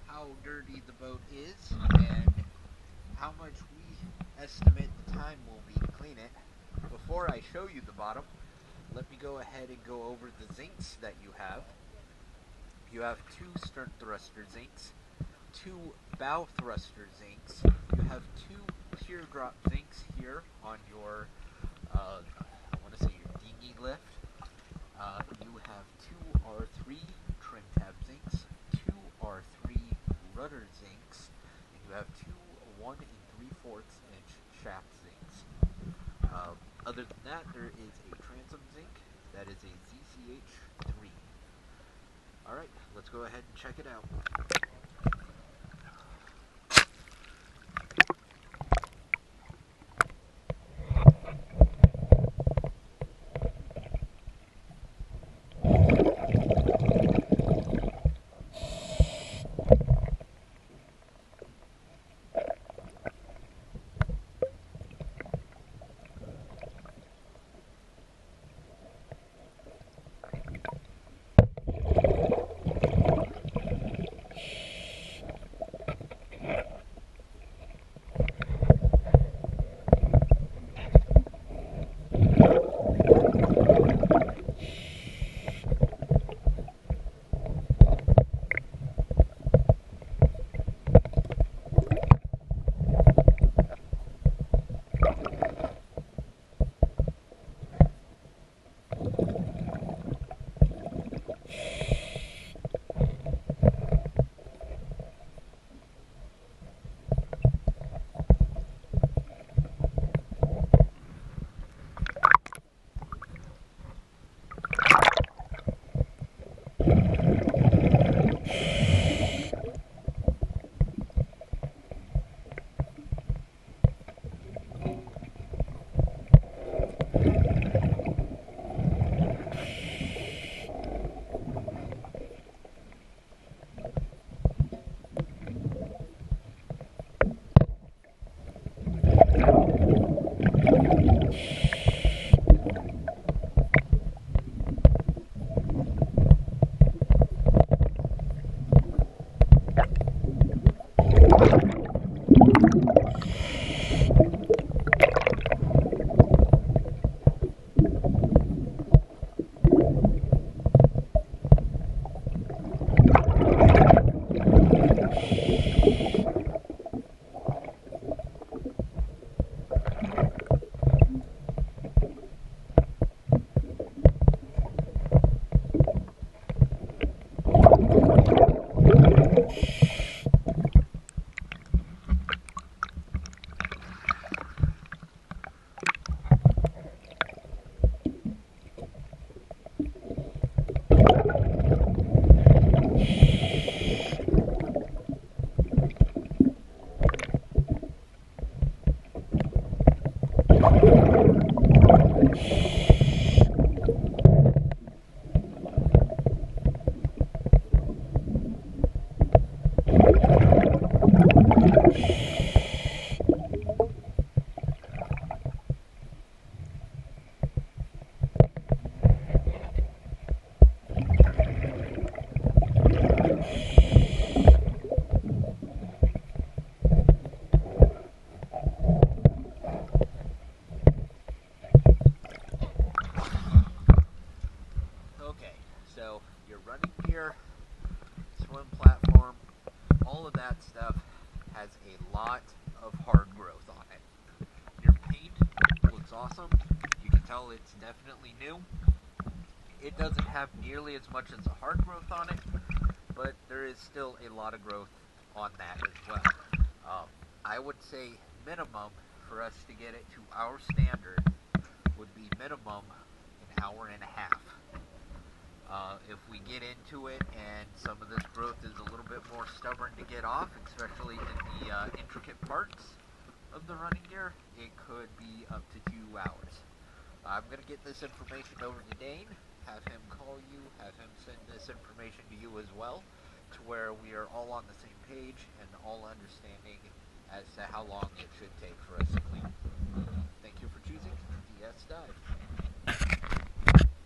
how dirty the boat is and how much we estimate the time will be to clean it. Before I show you the bottom, let me go ahead and go over the zincs that you have. You have 2 stern thruster zincs, 2 bow thruster zincs. You have 2 pier drop zincs here on your, I want to say your dinghy lift. You have 2 R3 trim tab zincs, 2 R3 rudder zincs, and you have 2 1 3/4 inch shaft zincs. Other than that, there is a transom zinc that is a ZCH3. Alright, let's go ahead and check it out. So your running gear, swim platform, all of that stuff has a lot of hard growth on it. Your paint looks awesome. You can tell it's definitely new. It doesn't have nearly as much as a hard growth on it, but there is still a lot of growth on that as well. I would say minimum for us to get it to our standard would be minimum an hour and a half. If we get into it and some of this growth is a little bit more stubborn to get off, especially in the intricate parts of the running gear, it could be up to 2 hours. I'm going to get this information over to Dane, have him call you, have him send this information to you as well, to where we are all on the same page and all understanding as to how long it should take for us to clean. Thank you for choosing DS Dive.